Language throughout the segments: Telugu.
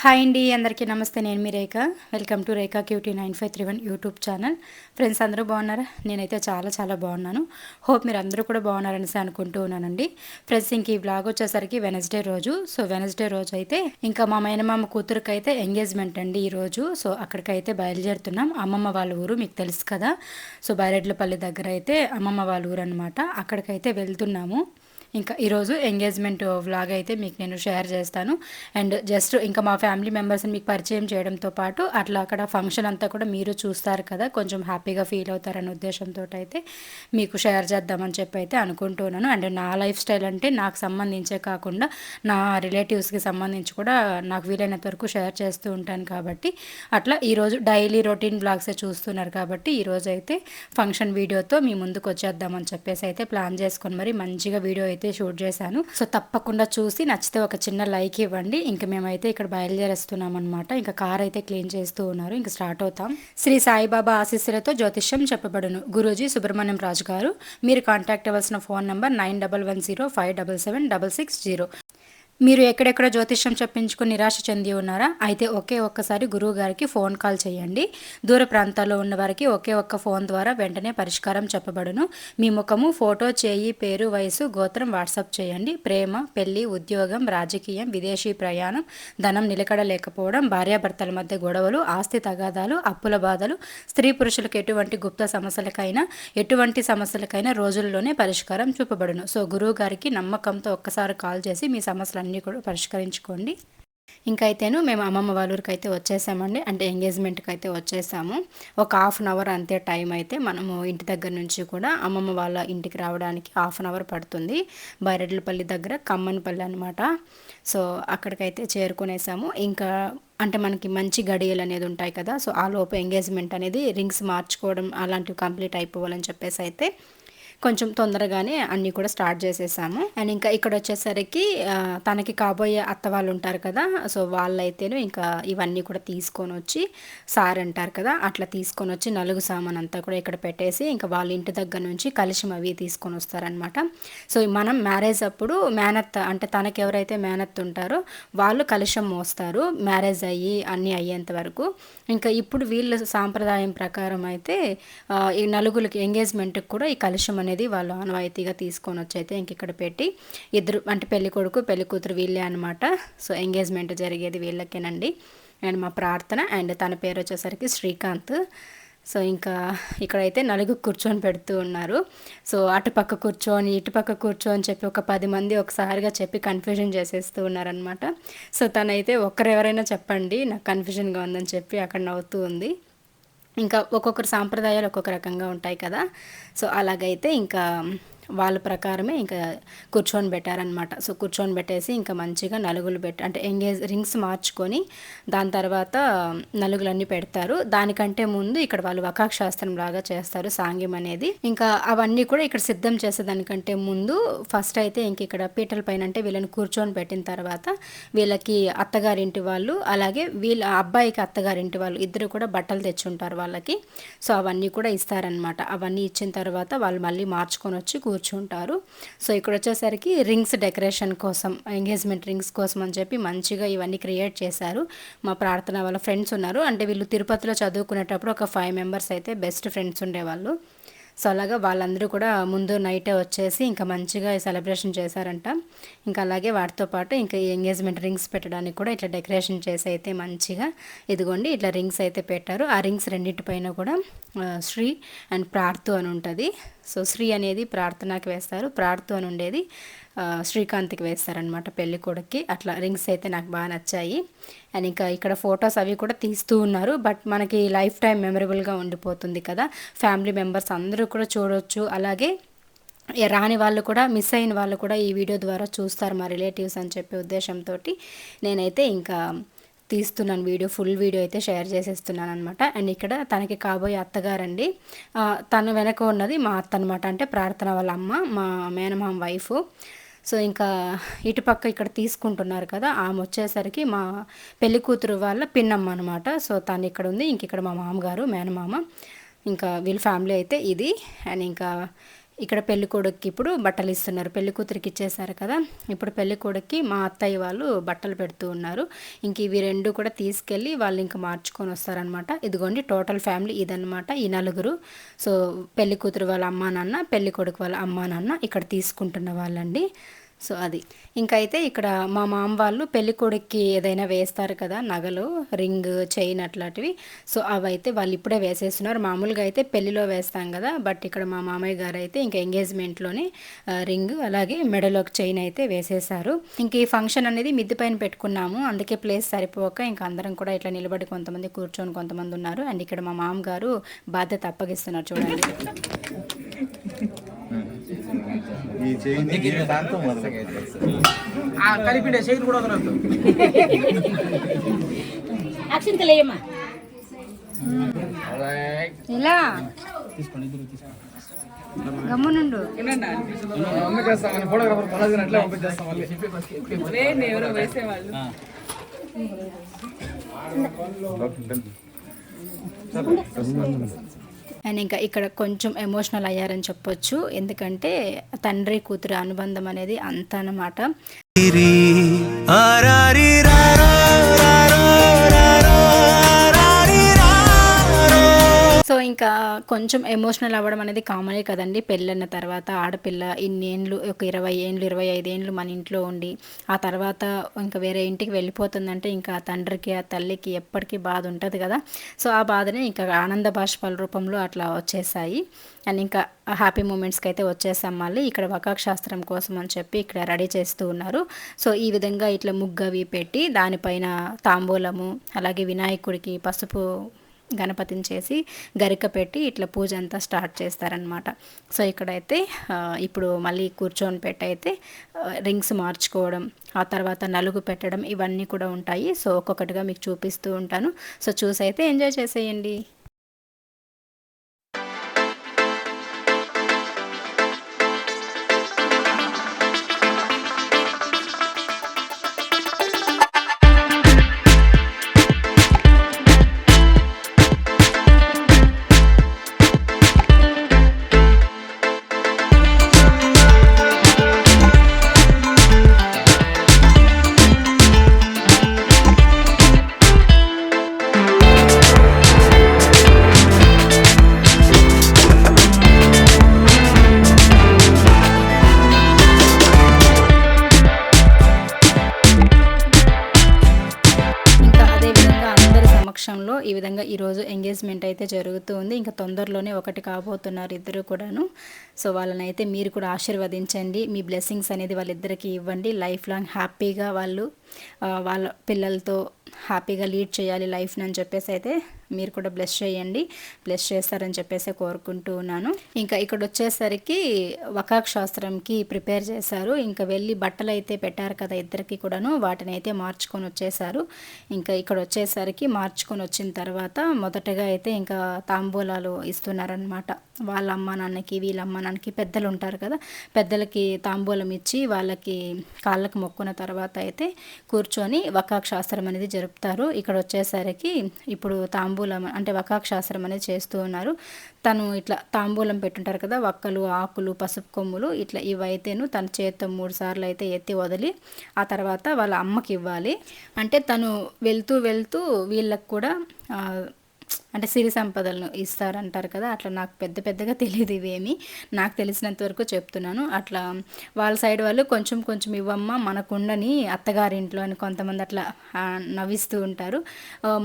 హాయ్ అండి, అందరికీ నమస్తే. నేను మీ Rekha. Welcome to Rekha cutie 9531 YouTube channel. Friends, అందరూ బాగున్నారా? నేనైతే చాలా చాలా బాగున్నాను. హోప్ మీరు అందరూ కూడా బాగున్నారనేసి అనుకుంటూ ఉన్నానండి. ఫ్రెండ్స్, ఇంక ఈ బ్లాగ్ వచ్చేసరికి వెనస్డే రోజు. సో వెనస్డే రోజు అయితే ఇంకా మా మేనమామ కూతురికి అయితే ఎంగేజ్మెంట్ అండి ఈరోజు. సో అక్కడికైతే బయలుదేరుతున్నాం. అమ్మమ్మ వాళ్ళ ఊరు మీకు తెలుసు కదా. సో బైరెడ్లపల్లి దగ్గర అయితే అమ్మమ్మ వాళ్ళ ఊరు అనమాట. అక్కడికైతే వెళ్తున్నాము. ఇంకా ఈరోజు ఎంగేజ్మెంట్ వ్లాగ్ అయితే మీకు నేను షేర్ చేస్తాను. అండ్ జస్ట్ ఇంకా మా ఫ్యామిలీ మెంబర్స్ని మీకు పరిచయం చేయడంతో పాటు అట్లా అక్కడ ఫంక్షన్ అంతా కూడా మీరు చూస్తారు కదా, కొంచెం హ్యాపీగా ఫీల్ అవుతారనే ఉద్దేశంతో అయితే మీకు షేర్ చేద్దామని చెప్పి అయితే అనుకుంటున్నాను. అండ్ నా లైఫ్ స్టైల్ అంటే నాకు సంబంధించే కాకుండా నా రిలేటివ్స్కి సంబంధించి కూడా నాకు వీలైనంత వరకు షేర్ చేస్తూ ఉంటాను. కాబట్టి అట్లా ఈరోజు డైలీ రొటీన్ బ్లాగ్సే చూస్తున్నారు కాబట్టి ఈరోజు అయితే ఫంక్షన్ వీడియోతో మీ ముందుకు వచ్చేద్దామని చెప్పేసి అయితే ప్లాన్ చేసుకొని మరి మంచిగా వీడియో అయితే షూట్ చేశాను. సో తప్పకుండా చూసి నచ్చితే ఒక చిన్న లైక్ ఇవ్వండి. ఇంకా మేమైతే ఇక్కడ బయలుదేరేస్తున్నాం అనమాట. ఇంకా కార్ అయితే క్లీన్ చేస్తూ ఉన్నారు. ఇంకా స్టార్ట్ అవుతాం. శ్రీ సాయిబాబా ఆశీస్సులతో జ్యోతిష్యం చెప్పబడును. గురూజీ సుబ్రహ్మణ్యం రాజు గారు. మీరు కాంటాక్ట్ అవ్వాల్సిన ఫోన్ నంబర్ 9110577660. మీరు ఎక్కడెక్కడ జ్యోతిష్యం చెప్పించుకుని నిరాశ చెంది ఉన్నారా? అయితే ఒకే ఒక్కసారి గురువు గారికి ఫోన్ కాల్ చేయండి. దూర ప్రాంతాల్లో ఉన్న వారికి ఒకే ఒక్క ఫోన్ ద్వారా వెంటనే పరిష్కారం చెప్పబడును. మీ ముఖము, ఫోటో, చేయి, పేరు, వయసు, గోత్రం వాట్సాప్ చేయండి. ప్రేమ, పెళ్లి, ఉద్యోగం, రాజకీయం, విదేశీ ప్రయాణం, ధనం నిలకడ లేకపోవడం, భార్యాభర్తల మధ్య గొడవలు, ఆస్తి తగాదాలు, అప్పుల బాధలు, స్త్రీ పురుషులకు ఎటువంటి గుప్త సమస్యలకైనా రోజుల్లోనే పరిష్కారం చూపబడును. సో గురువు గారికి నమ్మకంతో ఒక్కసారి కాల్ చేసి మీ సమస్యలు అన్నీ కూడా పరిష్కరించుకోండి. ఇంకైతేను మేము అమ్మమ్మ వాళ్ళ ఊరికి అయితే వచ్చేసామండి. అంటే ఎంగేజ్మెంట్కి అయితే వచ్చేసాము. ఒక హాఫ్ అన్ అవర్ అంతే టైం అయితే మనము ఇంటి దగ్గర నుంచి కూడా అమ్మమ్మ వాళ్ళ ఇంటికి రావడానికి హాఫ్ అన్ అవర్ పడుతుంది. బైరెడ్లపల్లి దగ్గర కమ్మన్పల్లి అనమాట. సో అక్కడికైతే చేరుకునేసాము. ఇంకా అంటే మనకి మంచి గడియలు అనేది ఉంటాయి కదా. సో ఆ లోపు ఎంగేజ్మెంట్ అనేది రింగ్స్ మార్చుకోవడం అలాంటివి కంప్లీట్ అయిపోవాలని చెప్పేసి అయితే కొంచెం తొందరగానే అన్నీ కూడా స్టార్ట్ చేసేసాము. అండ్ ఇంకా ఇక్కడ వచ్చేసరికి తనకి కాబోయే అత్త వాళ్ళు ఉంటారు కదా. సో వాళ్ళైతేను ఇంకా ఇవన్నీ కూడా తీసుకొని వచ్చి, సార్ అంటారు కదా, అట్లా తీసుకొని వచ్చి నలుగు సామాన్ అంతా కూడా ఇక్కడ పెట్టేసి ఇంకా వాళ్ళ ఇంటి దగ్గర నుంచి కలుషం అవి తీసుకొని వస్తారనమాట. సో మనం మ్యారేజ్ అప్పుడు మేనత్త అంటే తనకి ఎవరైతే మేనత్త ఉంటారో వాళ్ళు కలుషం మోస్తారు మ్యారేజ్ అయ్యి అన్నీ అయ్యేంత వరకు. ఇంకా ఇప్పుడు వీళ్ళ సాంప్రదాయం ప్రకారం అయితే ఈ నలుగులకి ఎంగేజ్మెంట్కి కూడా ఈ కలుషం అనేది వాళ్ళు ఆనవాయితీగా తీసుకొని వచ్చి అయితే ఇంక ఇక్కడ పెట్టి ఇద్దరు అంటే పెళ్లి కొడుకు పెళ్లి కూతురు వీళ్ళే అనమాట. సో ఎంగేజ్మెంట్ జరిగేది వీళ్ళకేనండి. అండ్ మా ప్రార్థన అండ్ తన పేరు వచ్చేసరికి శ్రీకాంత్. సో ఇంకా ఇక్కడైతే నలుగు కూర్చొని పెడుతూ ఉన్నారు. సో అటుపక్క కూర్చొని ఇటుపక్క కూర్చొని చెప్పి ఒక 10 మంది ఒకసారిగా చెప్పి కన్ఫ్యూజన్ చేసేస్తూ ఉన్నారనమాట. సో తనైతే ఒక్కరెవరైనా చెప్పండి నాకు కన్ఫ్యూజన్గా ఉందని చెప్పి అక్కడ నవ్వుతూ ఉంది. ఇంకా ఒక్కొక్కరు సాంప్రదాయాలు ఒక్కొక్క రకంగా ఉంటాయి కదా. సో అలాగైతే ఇంకా వాళ్ళ ప్రకారమే ఇంకా కూర్చొని పెట్టారనమాట. సో కూర్చొని పెట్టేసి ఇంకా మంచిగా నలుగులు అంటే రింగ్స్ మార్చుకొని దాని తర్వాత నలుగులన్నీ పెడతారు. దానికంటే ముందు ఇక్కడ వాళ్ళు వకాక్షాస్త్రం లాగా చేస్తారు, సాంగ్యం అనేది. ఇంకా అవన్నీ కూడా ఇక్కడ సిద్ధం చేసేదానికంటే ముందు ఫస్ట్ అయితే ఇంక ఇక్కడ పీటల పైన అంటే వీళ్ళని కూర్చొని పెట్టిన తర్వాత వీళ్ళకి అత్తగారింటి వాళ్ళు అలాగే వీళ్ళ అబ్బాయికి అత్తగారింటి వాళ్ళు ఇద్దరు కూడా బట్టలు తెచ్చుంటారు వాళ్ళకి. సో అవన్నీ కూడా ఇస్తారనమాట. అవన్నీ ఇచ్చిన తర్వాత వాళ్ళు మళ్ళీ మార్చుకొని వచ్చి కూర్చుంటారు. సో ఇక్కడ వచ్చేసరికి రింగ్స్ డెకరేషన్ కోసం, ఎంగేజ్మెంట్ రింగ్స్ కోసం అని చెప్పి మంచిగా ఇవన్నీ క్రియేట్ చేశారు. మా ప్రార్థన వాళ్ళ ఫ్రెండ్స్ ఉన్నారు. అంటే వీళ్ళు తిరుపతిలో చదువుకునేటప్పుడు ఒక 5 మెంబర్స్ అయితే బెస్ట్ ఫ్రెండ్స్ ఉండేవాళ్ళు. సో అలాగా వాళ్ళందరూ కూడా ముందు నైటే వచ్చేసి ఇంకా మంచిగా సెలబ్రేషన్ చేశారంట. ఇంకా అలాగే వాటితో పాటు ఇంకా ఈ ఎంగేజ్మెంట్ రింగ్స్ పెట్టడానికి కూడా ఇట్లా డెకరేషన్ చేసి అయితే మంచిగా ఇదిగోండి ఇట్లా రింగ్స్ అయితే పెట్టారు. ఆ రింగ్స్ రెండింటిపైన కూడా శ్రీ అండ్ ప్రార్థు అని ఉంటుంది. సో శ్రీ అనేది ప్రార్థనకి వేస్తారు, ప్రార్థు అని ఉండేది శ్రీకాంత్కి వేస్తారనమాట పెళ్లి కొడుక్కి. అట్లా రింగ్స్ అయితే నాకు బాగా నచ్చాయి. అండ్ ఇంకా ఇక్కడ ఫొటోస్ అవి కూడా తీస్తూ ఉన్నారు. బట్ మనకి లైఫ్ టైం మెమరబుల్గా ఉండిపోతుంది కదా, ఫ్యామిలీ మెంబర్స్ అందరూ కూడా చూడొచ్చు. అలాగే రాని వాళ్ళు కూడా, మిస్ అయిన వాళ్ళు కూడా ఈ వీడియో ద్వారా చూస్తారు మా రిలేటివ్స్ అని చెప్పే ఉద్దేశంతో నేనైతే ఇంకా తీస్తున్నాను వీడియో, ఫుల్ వీడియో అయితే షేర్ చేసేస్తున్నాను అనమాట. అండ్ ఇక్కడ తనకి కాబోయే అత్తగారండి, తను వెనక ఉన్నది మా అత్త అనమాట. అంటే ప్రార్థన వాళ్ళ అమ్మ, మా మేనమామ వైఫ్. సో ఇంకా ఇటుపక్క ఇక్కడ తీసుకుంటున్నారు కదా, ఆమె వచ్చేసరికి మా పెళ్లి కూతురు వాళ్ళ పిన్నమ్మ అనమాట. సో తను ఇక్కడ ఉంది. ఇంక ఇక్కడ మా మామగారు మేనమామ, ఇంకా వీళ్ళ ఫ్యామిలీ అయితే ఇది. అండ్ ఇంకా ఇక్కడ పెళ్ళికొడుక్కి ఇప్పుడు బట్టలు ఇస్తున్నారు. పెళ్లి కూతురికి ఇచ్చేసారు కదా, ఇప్పుడు పెళ్ళికొడుక్కి మా అత్తయ్య వాళ్ళు బట్టలు పెడుతూ ఉన్నారు. ఇంక ఇవి రెండు కూడా తీసుకెళ్ళి వాళ్ళు ఇంకా మార్చుకొని వస్తారనమాట. ఇదిగోండి టోటల్ ఫ్యామిలీ ఇదనమాట, ఈ నలుగురు. సో పెళ్లి కూతురు వాళ్ళ అమ్మా నాన్న, పెళ్లి కొడుకు వాళ్ళ అమ్మా నాన్న ఇక్కడ తీసుకుంటున్న వాళ్ళండి. సో అది ఇంకైతే ఇక్కడ మా మామ వాళ్ళు పెళ్లి కొడుక్కి ఏదైనా వేస్తారు కదా నగలు, రింగ్, చైన్ అట్లాంటివి. సో అవైతే వాళ్ళు ఇప్పుడే వేసేస్తున్నారు. మామూలుగా అయితే పెళ్లిలో వేస్తాం కదా, బట్ ఇక్కడ మా మామయ్య గారు అయితే ఇంకా ఎంగేజ్మెంట్లోనే రింగ్ అలాగే మెడలోకి చైన్ అయితే వేసేసారు. ఇంక ఈ ఫంక్షన్ అనేది మిద్ది పైన పెట్టుకున్నాము, అందుకే ప్లేస్ సరిపోక ఇంకా అందరం కూడా ఇట్లా నిలబడి కొంతమంది కూర్చొని కొంతమంది ఉన్నారు. అండ్ ఇక్కడ మా మామగారు బాధ్యత అప్పగిస్తున్నారు చూడండి. కలిపిండే చైన్ కూడా వదలొద్దు. ఇలా గమ్మునుండు. ఎవరో వేసేవాళ్ళు. అండ్ ఇంకా ఇక్కడ కొంచెం ఎమోషనల్ అయ్యారని చెప్పొచ్చు, ఎందుకంటే తండ్రి కూతురు అనుబంధం అనేది అంత అన్నమాట. సో ఇంకా కొంచెం ఎమోషనల్ అవ్వడం అనేది కామనే కదండి. పెళ్ళన్న తర్వాత ఆడపిల్ల ఇన్ని ఏండ్లు, ఒక 20 ఏండ్లు 25 ఏండ్లు మన ఇంట్లో ఉండి ఆ తర్వాత ఇంకా వేరే ఇంటికి వెళ్ళిపోతుందంటే ఇంకా ఆ తండ్రికి ఆ తల్లికి ఎప్పటికీ బాధ ఉంటుంది కదా. సో ఆ బాధనే ఇంకా ఆనంద బాష్పాల రూపంలో అట్లా వచ్చేసాయి. అండ్ ఇంకా హ్యాపీ మూమెంట్స్కి అయితే వచ్చేసాం. మళ్ళీ ఇక్కడ వకాక్ శాస్త్రం కోసం అని చెప్పి ఇక్కడ రెడీ చేస్తూ ఉన్నారు. సో ఈ విధంగా ఇట్లా ముగ్గవి పెట్టి దానిపైన తాంబూలము అలాగే వినాయకుడికి పసుపు గణపతిని చేసి గరిక పెట్టి ఇట్లా పూజ అంతా స్టార్ట్ చేస్తారనమాట. సో ఇక్కడైతే ఇప్పుడు మళ్ళీ కూర్చొని పెట్టయితే రింగ్స్ మార్చుకోవడం, ఆ తర్వాత నలుగు పెట్టడం ఇవన్నీ కూడా ఉంటాయి. సో ఒక్కొక్కటిగా మీకు చూపిస్తూ ఉంటాను. సో చూసైతే ఎంజాయ్ చేసేయండి. ఈ విధంగా ఈరోజు ఎంగేజ్మెంట్ అయితే జరుగుతుంది. ఇంకా తొందరలోనే ఒకటి కాబోతున్నారు ఇద్దరు కూడాను. సో వాళ్ళని అయితే మీరు కూడా ఆశీర్వదించండి, మీ బ్లెస్సింగ్స్ అనేది వాళ్ళిద్దరికీ ఇవ్వండి. లైఫ్ లాంగ్ హ్యాపీగా వాళ్ళు వాళ్ళ పిల్లలతో హ్యాపీగా లీడ్ చేయాలి లైఫ్ని అని చెప్పేసి అయితే మీరు కూడా బ్లెస్ చేయండి, బ్లెస్ చేస్తారని చెప్పేసి కోరుకుంటూ ఉన్నాను. ఇంకా ఇక్కడ వచ్చేసరికి వకాక్ శాస్త్రంకి ప్రిపేర్ చేశారు. ఇంకా వెళ్ళి బట్టలు అయితే పెట్టారు కదా ఇద్దరికి కూడాను, వాటిని అయితే మార్చుకొని వచ్చేసారు. ఇంకా ఇక్కడ వచ్చేసరికి మార్చుకొని వచ్చిన తర్వాత మొదటగా అయితే ఇంకా తాంబూలాలు ఇస్తున్నారనమాట. వాళ్ళ అమ్మ నాన్నకి వీళ్ళ అమ్మ నాన్నకి పెద్దలు ఉంటారు కదా, పెద్దలకి తాంబూలం ఇచ్చి వాళ్ళకి కాళ్ళకు మొక్కున్న తర్వాత అయితే కూర్చొని వకాక్ శాస్త్రం అనేది జరుపుతారు. ఇక్కడ వచ్చేసరికి ఇప్పుడు తాంబూలం అంటే వకాక్ శాస్త్రం అనేది చేస్తూ ఉన్నారు. తను ఇట్లా తాంబూలం పెట్టుంటారు కదా, వక్కలు, ఆకులు, పసుపు కొమ్ములు ఇట్లా ఇవైతేను తన చేత్తో 3 సార్లు అయితే ఎత్తి వదిలి ఆ తర్వాత వాళ్ళ అమ్మకి ఇవ్వాలి. అంటే తను వెళ్తూ వెళ్తూ వీళ్ళకి కూడా అంటే సిరి సంపదలను ఇస్తారంటారు కదా, అట్లా నాకు పెద్దగా తెలియదు ఇవేమి, నాకు తెలిసినంత వరకు చెప్తున్నాను. అట్లా వాళ్ళ సైడ్ వాళ్ళు కొంచెం కొంచెం ఇవ్వమ్మ మనకుండని అత్తగారింట్లో అని కొంతమంది అట్లా నవ్విస్తూ ఉంటారు.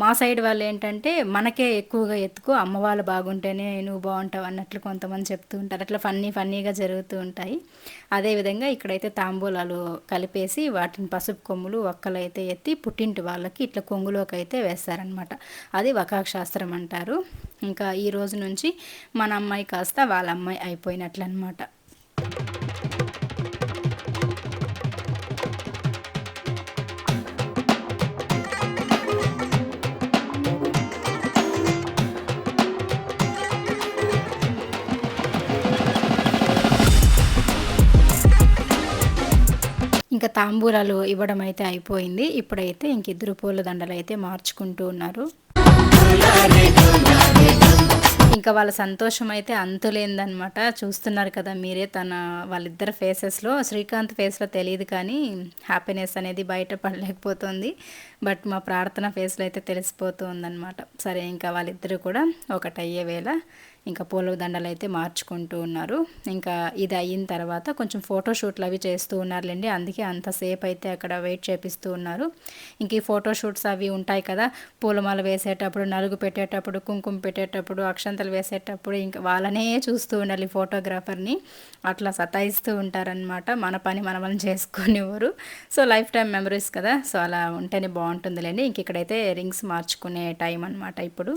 మా సైడ్ వాళ్ళు ఏంటంటే మనకే ఎక్కువగా ఎత్తుకో, అమ్మ వాళ్ళు బాగుంటేనే నువ్వు బాగుంటావు అన్నట్లు కొంతమంది చెప్తూ ఉంటారు. అట్లా ఫన్నీగా జరుగుతూ ఉంటాయి. అదేవిధంగా ఇక్కడైతే తాంబూలాలు కలిపేసి వాటిని పసుపు కొమ్ములు ఒక్కలు అయితే ఎత్తి పుట్టింటి వాళ్ళకి ఇట్లా కొంగులోకి అయితే వేస్తారనమాట. అది వకాక్ శాస్త్రం అంటారు. ఇంకా ఈ రోజు నుంచి మన అమ్మాయి కాస్త వాళ్ళ అమ్మాయి అయిపోయినట్లు అనమాట. ఇంకా తాంబూలాలు ఇవ్వడం అయితే అయిపోయింది. ఇప్పుడైతే ఇంక ఇద్దరు పూల దండలు అయితే మార్చుకుంటూ ఉన్నారు. ఇంకా వాళ్ళ సంతోషం అయితే అంతులేందనమాట. చూస్తున్నారు కదా మీరే వాళ్ళిద్దరి ఫేసెస్‌లో. శ్రీకాంత్ ఫేస్‌లో తెలీదు కానీ హ్యాపీనెస్ అనేది బయట పడలేకపోతుంది. బట్ మా ప్రార్థన ఫేస్‌లో అయితే తెలిసిపోతూ ఉందనమాట. సరే ఇంకా వాళ్ళిద్దరూ కూడా ఒకటయ్యే వేళ ఇంకా పూల దండలు అయితే మార్చుకుంటూ ఉన్నారు. ఇంకా ఇది అయిన తర్వాత కొంచెం ఫోటోషూట్లు అవి చేస్తూ ఉన్నారులేండి. అందుకే అంతసేపు అయితే అక్కడ వెయిట్ చేపిస్తూ ఉన్నారు. ఇంక ఈ ఫోటోషూట్స్ అవి ఉంటాయి కదా, పూలమాల వేసేటప్పుడు, నలుగు పెట్టేటప్పుడు, కుంకుమ పెట్టేటప్పుడు, అక్షంతలు వేసేటప్పుడు ఇంకా వాళ్ళనే చూస్తూ ఉండాలి ఫోటోగ్రాఫర్ని. అట్లా సతాయిస్తూ ఉంటారనమాట. మన పని మనం చేసుకునేవారు. సో లైఫ్ టైం మెమరీస్ కదా, సో అలా ఉంటేనే బాగుంటుందిలేండి. ఇంక ఇక్కడైతే రింగ్స్ మార్చుకునే టైం అనమాట ఇప్పుడు.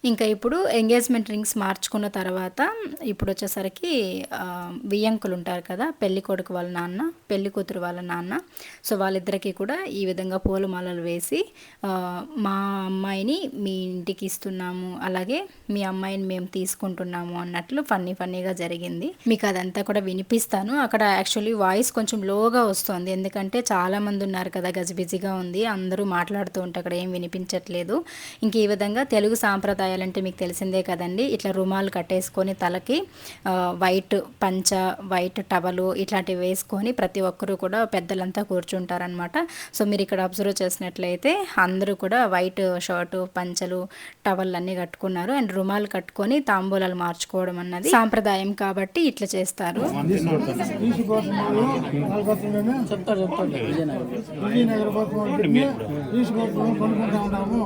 ఇంకా ఇప్పుడు ఎంగేజ్మెంట్ రింగ్స్ మార్చుకున్న తర్వాత ఇప్పుడు వచ్చేసరికి వియ్యంకులు ఉంటారు కదా, పెళ్లి కొడుకు వాళ్ళ నాన్న, పెళ్లి కూతురు వాళ్ళ నాన్న. సో వాళ్ళిద్దరికీ కూడా ఈ విధంగా పూలమాలలు వేసి మా అమ్మాయిని మీ ఇంటికి ఇస్తున్నాము, అలాగే మీ అమ్మాయిని మేము తీసుకుంటున్నాము అన్నట్లు ఫన్నీగా జరిగింది. మీకు అదంతా కూడా వినిపిస్తాను. అక్కడ యాక్చువల్లీ వాయిస్ కొంచెం లోగా వస్తుంది, ఎందుకంటే చాలామంది ఉన్నారు కదా, గజిబిజిగా ఉంది, అందరూ మాట్లాడుతూ ఉంటే అక్కడ ఏం వినిపించట్లేదు. ఇంక ఈ విధంగా తెలుగు సాంప్రదాయాలంటే మీకు తెలిసిందే కదండి. ఇట్లా రుమాలు కట్టేసుకొని తలకి వైట్ పంచ, వైట్ టవలు ఇట్లాంటివి వేసుకొని ప్రతి ఒక్కరూ కూడా పెద్దలంతా కూర్చుంటారనమాట. సో మీరు ఇక్కడ అబ్జర్వ్ చేసినట్లయితే అందరూ కూడా వైట్ షర్టు, పంచలు, టవల్ అన్నీ కట్టుకున్నారు. అండ్ రుమాలు కట్టుకొని తాంబూలాలు మార్చుకోవడం అన్నది సాంప్రదాయం కాబట్టి ఇట్లా చేస్తారు. అభివృద్ధి కోసం మేము పంపిస్తా ఉన్నాము.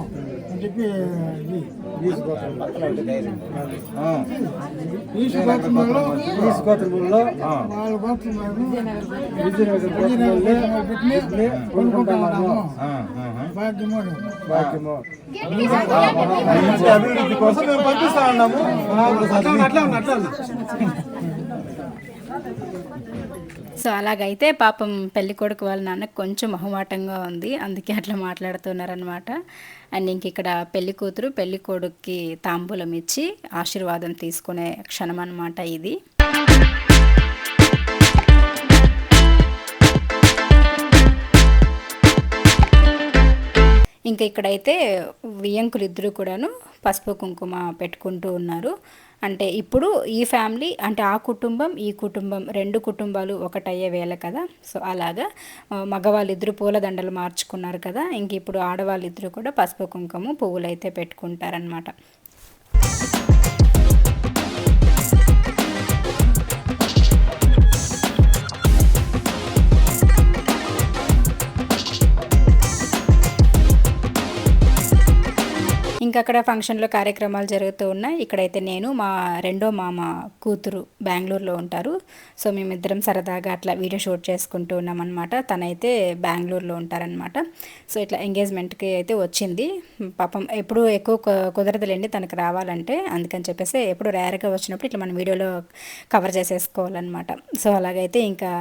సో అలాగైతే పాపం పెళ్లి కొడుకు వాళ్ళ నాన్నకు కొంచెం మొహమాటంగా ఉంది, అందుకే అట్లా మాట్లాడుతున్నారనమాట. అండ్ ఇంక ఇక్కడ పెళ్లి కూతురు పెళ్లి కొడుక్కి తాంబూలం ఇచ్చి ఆశీర్వాదం తీసుకునే క్షణం అనమాట ఇది. ఇంకా ఇక్కడైతే వియ్యంకులు ఇద్దరు కూడాను పసుపు కుంకుమ పెట్టుకుంటూ ఉన్నారు. అంటే ఇప్పుడు ఈ ఫ్యామిలీ అంటే ఆ కుటుంబం ఈ కుటుంబం రెండు కుటుంబాలు ఒకటయ్యే వేళ కదా, సో అలాగా మగవాళ్ళిద్దరు పూలదండలు మార్చుకున్నారు కదా, ఇంక ఇప్పుడు ఆడవాళ్ళిద్దరూ కూడా పసుపు కుంకుమ పువ్వులు అయితే పెట్టుకుంటారనమాట. ఇంకా అక్కడ ఫంక్షన్లో కార్యక్రమాలు జరుగుతూ ఉన్నాయి. ఇక్కడైతే నేను మా రెండో మామ కూతురు బెంగళూరులో ఉంటారు. సో మేమిద్దరం సరదాగా అట్లా వీడియో షూట్ చేసుకుంటూ ఉన్నామన్నమాట. తనైతే బెంగళూరులో ఉంటారనమాట. సో ఇట్లా ఎంగేజ్మెంట్కి అయితే వచ్చింది. పాపం ఎప్పుడు ఎక్కువ కుదరదులేండి తనకు రావాలంటే, అందుకని చెప్పేసి ఎప్పుడు రేర్గా వచ్చినప్పుడు ఇట్లా మన వీడియోలో కవర్ చేసేసుకోవాలన్నమాట. సో అలాగైతే ఇంకా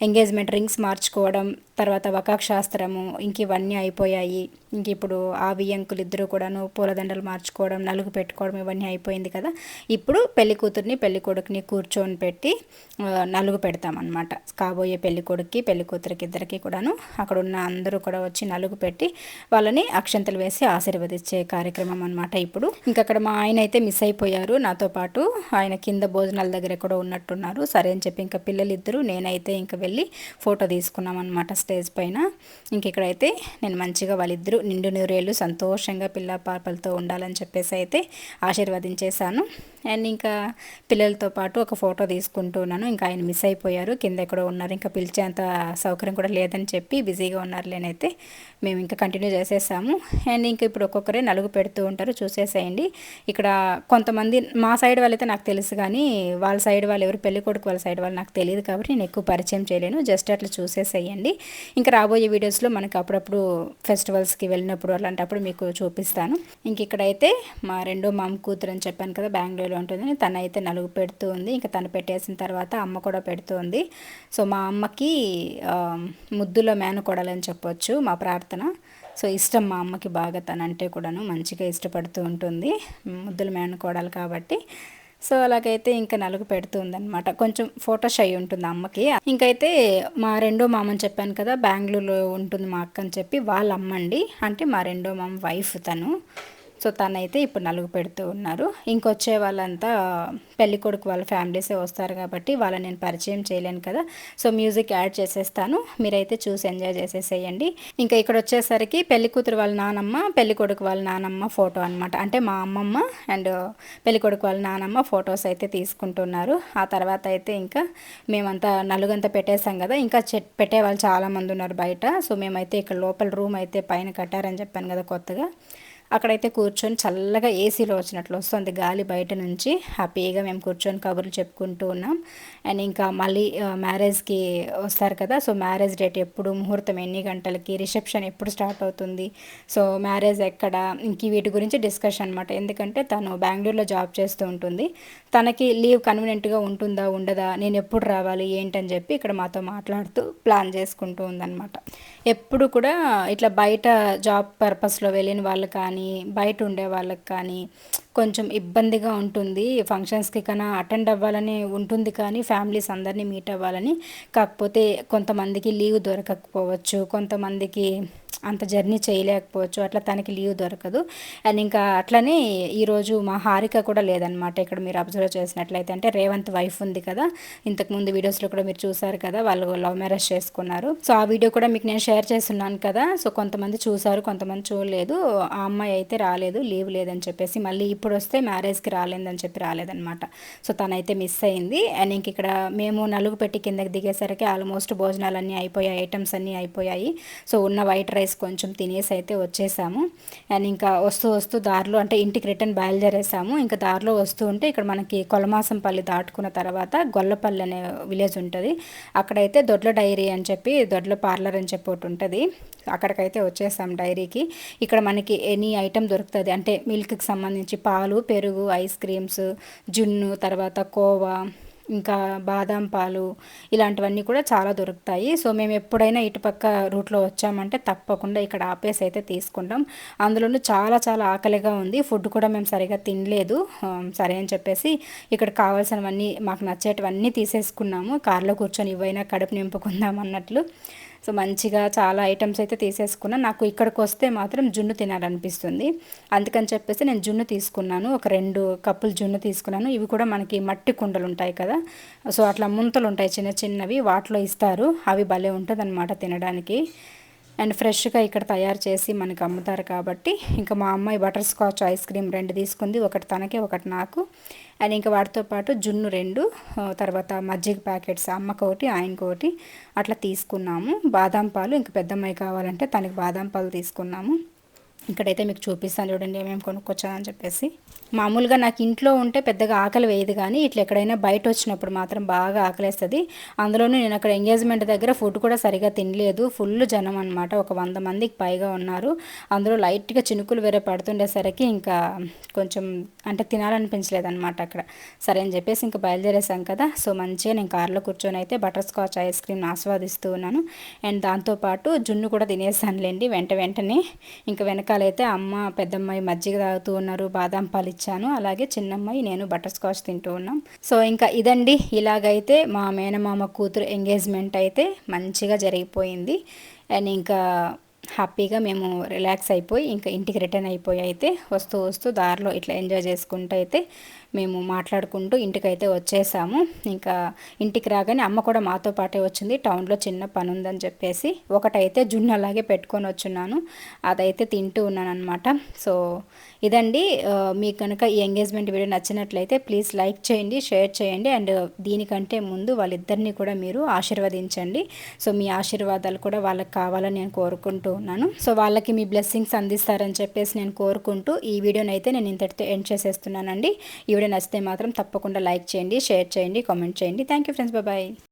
ఎంగేజ్మెంట్ రింగ్స్ మార్చుకోవడం, తర్వాత వకాక్ శాస్త్రము ఇంక ఇవన్నీ అయిపోయాయి. ఇంక ఇప్పుడు ఆ వియ్యంకులు ఇద్దరు కూడాను పూలదండ దండలు మార్చుకోవడం, నలుగు పెట్టుకోవడం ఇవన్నీ అయిపోయింది కదా. ఇప్పుడు పెళ్లి కూతుర్ని పెళ్లి కొడుకుని కూర్చొని పెట్టి నలుగు పెడతామన్నమాట. కాబోయే పెళ్లి కొడుక్కి పెళ్లి కూతురికి ఇద్దరికి కూడాను అక్కడ ఉన్న అందరూ కూడా వచ్చి నలుగు పెట్టి వాళ్ళని అక్షంతలు వేసి ఆశీర్వదించే కార్యక్రమం అనమాట. ఇప్పుడు ఇంకా అక్కడ మా ఆయన అయితే మిస్ అయిపోయారు నాతో పాటు. ఆయన కింద భోజనాల దగ్గర కూడా ఉన్నట్టున్నారు. సరే అని చెప్పి ఇంకా పిల్లలిద్దరూ నేనైతే ఇంకా వెళ్ళి ఫోటో తీసుకున్నాం అనమాట స్టేజ్ పైన. ఇంక ఇక్కడైతే నేను మంచిగా వాళ్ళిద్దరూ నిండు నూరేళ్ళు సంతోషంగా పిల్ల పాపలతో ఉండాలని చెప్పేసి అయితే ఆశీర్వదించేశాను. అండ్ ఇంకా పిల్లలతో పాటు ఒక ఫోటో తీసుకుంటున్నాను. ఇంకా ఆయన మిస్ అయిపోయారు, కింద ఎక్కడో ఉన్నారు. ఇంకా పిలిచేంత సౌకర్యం కూడా లేదని చెప్పి బిజీగా ఉన్నారు లేనైతే మేము ఇంకా కంటిన్యూ చేసేసాము. అండ్ ఇంకా ఇప్పుడు ఒక్కొక్కరే నలుగు పెడుతూ ఉంటారు, చూసేసేయండి. ఇక్కడ కొంతమంది మా సైడ్ వాళ్ళైతే నాకు తెలుసు, కానీ వాళ్ళ సైడ్ వాళ్ళు ఎవరు పెళ్లి కొడుకు వాళ్ళ సైడ్ వాళ్ళు నాకు తెలియదు కాబట్టి నేను ఎక్కువ పరిచయం చేయలేను. జస్ట్ అట్లా చూసేసేయండి. ఇంకా రాబోయే వీడియోస్లో మనకి అప్పుడప్పుడు ఫెస్టివల్స్కి వెళ్ళినప్పుడు అలాంటప్పుడు మీకు చూపిస్తాను. ఇంక ఇక్కడైతే మా రెండో మామ కూతురు అని చెప్పాను కదా, బెంగళూరులో ఉంటుందని, తనైతే నలుగు పెడుతూ ఉంది. ఇంకా తను పెట్టేసిన తర్వాత అమ్మ కూడా పెడుతూ ఉంది. సో మా అమ్మకి ముద్దులో మేనకోడలని చెప్పొచ్చు మా ప్రార్థన. సో ఇష్టం మా అమ్మకి బాగా, తనంటే కూడాను మంచిగా ఇష్టపడుతూ ఉంటుంది, ముద్దులు మేనకోడలు కాబట్టి. సో అలాగైతే ఇంకా నలుగు పెడుతుందనమాట. కొంచెం ఫోటో షై ఉంటుంది అమ్మకి. ఇంకైతే మా రెండో మామని చెప్పాను కదా, బెంగళూరులో ఉంటుంది మా అక్క అని చెప్పి, వాళ్ళ అమ్మండి, అంటే మా రెండో మామ వైఫ్ తను. సో తనైతే ఇప్పుడు నలుగు పెడుతూ ఉన్నారు. ఇంకొచ్చే వాళ్ళంతా పెళ్లి కొడుకు వాళ్ళ ఫ్యామిలీసే వస్తారు కాబట్టి వాళ్ళని నేను పరిచయం చేయలేను కదా. సో మ్యూజిక్ యాడ్ చేసేస్తాను, మీరైతే చూసి ఎంజాయ్ చేసేసేయండి. ఇంకా ఇక్కడ వచ్చేసరికి పెళ్లి కూతురు వాళ్ళ నానమ్మ, పెళ్లి కొడుకు వాళ్ళ నానమ్మ ఫోటో అనమాట. అంటే మా అమ్మమ్మ అండ్ పెళ్లి కొడుకు వాళ్ళ నానమ్మ ఫొటోస్ అయితే తీసుకుంటున్నారు. ఆ తర్వాత అయితే ఇంకా మేమంతా నలుగంతా పెట్టేసాం కదా, ఇంకా పెట్టే వాళ్ళు చాలామంది ఉన్నారు బయట. సో మేమైతే ఇక్కడ లోపల రూమ్ అయితే పైన కట్టారని చెప్పాను కదా కొత్తగా, అక్కడైతే కూర్చొని చల్లగా ఏసీలో వచ్చినట్లు వస్తుంది గాలి బయట నుంచి. హ్యాపీగా మేము కూర్చొని కబుర్లు చెప్పుకుంటూ ఉన్నాం. అండ్ ఇంకా మళ్ళీ మ్యారేజ్కి వస్తారు కదా, సో మ్యారేజ్ డేట్ ఎప్పుడు, ముహూర్తం ఎన్ని గంటలకి, రిసెప్షన్ ఎప్పుడు స్టార్ట్ అవుతుంది, సో మ్యారేజ్ ఎక్కడ, ఇంక వీటి గురించి డిస్కషన్ అనమాట. ఎందుకంటే తను బెంగళూరులో జాబ్ చేస్తూ ఉంటుంది, తనకి లీవ్ కన్వీనియంట్గా ఉంటుందా ఉండదా, నేను ఎప్పుడు రావాలి ఏంటని చెప్పి ఇక్కడ మాతో మాట్లాడుతూ ప్లాన్ చేసుకుంటూ ఉందన్నమాట. ఎప్పుడు కూడా ఇట్లా బయట జాబ్ పర్పస్లో వెళ్ళిన వాళ్ళు కానీ బయట ఉండే వాళ్ళకి కానీ కొంచెం ఇబ్బందిగా ఉంటుంది. ఫంక్షన్స్కి కన్నా అటెండ్ అవ్వాలని ఉంటుంది కానీ ఫ్యామిలీస్ అందరినీ మీట్ అవ్వాలని. కాకపోతే కొంతమందికి లీవ్ దొరకకపోవచ్చు, కొంతమందికి అంత జర్నీ చేయలేకపోవచ్చు, అట్లా తనకి లీవ్ దొరకదు. అండ్ ఇంకా అట్లనే ఈరోజు మా హారిక కూడా లేదనమాట. ఇక్కడ మీరు అబ్జర్వ్ చేసినట్లయితే, అంటే రేవంత్ వైఫ్ ఉంది కదా, ఇంతకుముందు వీడియోస్లో కూడా మీరు చూసారు కదా, వాళ్ళు లవ్ మ్యారేజ్ చేసుకున్నారు. సో ఆ వీడియో కూడా మీకు నేను షేర్ చేస్తున్నాను కదా. సో కొంతమంది చూసారు, కొంతమంది చూడలేదు. ఆ అమ్మాయి అయితే రాలేదు, లీవ్ లేదని చెప్పేసి, మళ్ళీ ఇప్పుడు వస్తే మ్యారేజ్కి రాలేదని చెప్పి రాలేదనమాట. సో తనైతే మిస్ అయింది. అండ్ ఇంక ఇక్కడ మేము నలుగు పెట్టి కిందకి దిగేసరికి ఆల్మోస్ట్ భోజనాలన్నీ అయిపోయాయి, ఐటమ్స్ అన్నీ అయిపోయాయి. సో ఉన్న వైట్ రైస్ కొంచెం తినేసి అయితే వచ్చేసాము. అండ్ ఇంకా వస్తూ వస్తూ దారిలో, అంటే ఇంటికి రిటర్న్ బయలుదేరేసాము. ఇంకా దారిలో వస్తూ ఉంటే ఇక్కడ మనకి కొలమాసంపల్లి దాటుకున్న తర్వాత గొల్లపల్లి అనే విలేజ్ ఉంటుంది. అక్కడైతే దొడ్ల డైరీ అని చెప్పి, దొడ్ల పార్లర్ అని చెప్పి ఒకటి ఉంటుంది. అక్కడికైతే వచ్చేసాం డైరీకి. ఇక్కడ మనకి ఎనీ ఐటెం దొరుకుతుంది, అంటే మిల్క్కి సంబంధించి పాలు, పెరుగు, ఐస్ క్రీమ్స్, జున్ను, తర్వాత కోవా, ఇంకా బాదం పాలు, ఇలాంటివన్నీ కూడా చాలా దొరుకుతాయి. సో మేము ఎప్పుడైనా ఇటుపక్క రూట్లో వచ్చామంటే తప్పకుండా ఇక్కడ ఆపేసి అయితే తీసుకుంటాం. అందులోనూ చాలా చాలా ఆకలిగా ఉంది, ఫుడ్ కూడా మేము సరిగా తినలేదు. సరే అని చెప్పేసి ఇక్కడ కావాల్సినవన్నీ మాకు నచ్చేటివన్నీ తీసేసుకున్నాము. కార్లో కూర్చొని ఇవైనా కడుపు నింపుకుందాం అన్నట్లు. సో మంచిగా చాలా ఐటమ్స్ అయితే తీసేసుకున్నాను. నాకు ఇక్కడికి వస్తే మాత్రం జున్ను తినాలనిపిస్తుంది, అందుకని చెప్పేసి నేను జున్ను తీసుకున్నాను. ఒక 2 కప్పులు జున్ను తీసుకున్నాను. ఇవి కూడా మనకి మట్టి కుండలు ఉంటాయి కదా, సో అట్లా ముంతలు ఉంటాయి చిన్న చిన్నవి, వాటిలో ఇస్తారు. అవి భలే ఉంటుంది అనమాట తినడానికి. అండ్ ఫ్రెష్గా ఇక్కడ తయారు చేసి మనకు అమ్ముతారు కాబట్టి. ఇంకా మా అమ్మాయి బటర్ స్కాచ్ ఐస్ క్రీమ్ 2 తీసుకుంది, ఒకటి తనకి ఒకటి నాకు. అండ్ ఇంకా వాటితో పాటు జున్ను 2, తర్వాత మజ్జిగ ప్యాకెట్స్ అమ్మకొకటి ఆయనకొకటి అట్లా తీసుకున్నాము. బాదం పాలు ఇంకా పెద్దమ్మాయి కావాలంటే తనకి బాదం పాలు తీసుకున్నాము. ఇక్కడైతే మీకు చూపిస్తాను చూడండి ఏమేమి కొనుక్కొచ్చానని చెప్పేసి. మామూలుగా నాకు ఇంట్లో ఉంటే పెద్దగా ఆకలి వేయదు, కానీ ఇట్లా ఎక్కడైనా బయట వచ్చినప్పుడు మాత్రం బాగా ఆకలేస్తుంది. అందులోనూ నేను అక్కడ ఎంగేజ్మెంట్ దగ్గర ఫుడ్ కూడా సరిగా తినలేదు, ఫుల్ జనం అనమాట, ఒక 100 మందికి పైగా ఉన్నారు. అందులో లైట్గా చినుకులు వేరే పడుతుండేసరికి ఇంకా కొంచెం అంటే తినాలనిపించలేదు అనమాట అక్కడ. సరే అని చెప్పేసి ఇంకా బయలుదేరేసాం కదా. సో మంచిగా నేను కార్లో కూర్చొని అయితే బటర్ స్కాచ్ ఐస్ క్రీమ్ ఆస్వాదిస్తూ ఉన్నాను. అండ్ దాంతోపాటు జున్ను కూడా తినేసానులేండి వెంటనే. ఇంకా వెనకాల వెనకాల అయితే అమ్మ పెద్దమ్మాయి మజ్జిగ తాగుతూ ఉన్నారు, బాదం పాలు ఇచ్చాను, అలాగే చిన్నమ్మాయి నేను బటర్ స్కాచ్ తింటూ ఉన్నాం. సో ఇంకా ఇదండి, ఇలాగైతే మా మేనమామ కూతురు ఎంగేజ్మెంట్ అయితే మంచిగా జరిగిపోయింది. అండ్ ఇంకా హ్యాపీగా మేము రిలాక్స్ అయిపోయి ఇంకా ఇంటికి రిటర్న్ అయిపోయి అయితే వస్తూ వస్తూ దారిలో ఇట్లా ఎంజాయ్ చేసుకుంటూ అయితే మేము మాట్లాడుకుంటూ ఇంటికైతే వచ్చేసాము. ఇంకా ఇంటికి రాగానే అమ్మ కూడా మాతో పాటే వచ్చింది, టౌన్లో చిన్న పని ఉందని చెప్పేసి. ఒకటైతే జున్ను అలాగే పెట్టుకొని వచ్చున్నాను, అదైతే తింటూ ఉన్నాను అనమాట. సో ఇదండి, మీకు కనుక ఈ ఎంగేజ్మెంట్ వీడియో నచ్చినట్లయితే ప్లీజ్ లైక్ చేయండి, షేర్ చేయండి. అండ్ దీనికంటే ముందు వాళ్ళిద్దరిని కూడా మీరు ఆశీర్వదించండి. సో మీ ఆశీర్వాదాలు కూడా వాళ్ళకి కావాలని నేను కోరుకుంటూ ఉన్నాను. సో వాళ్ళకి మీ బ్లెస్సింగ్స్ అందిస్తారని చెప్పేసి నేను కోరుకుంటూ ఈ వీడియోని అయితే నేను ఇంతటితో ఎండ్ చేసేస్తున్నానండి. ఈ వీడియో నచ్చితే మాత్రం తప్పకుండా లైక్ చేయండి, షేర్ చేయండి, కామెంట్ చేయండి. Thank you friends, bye.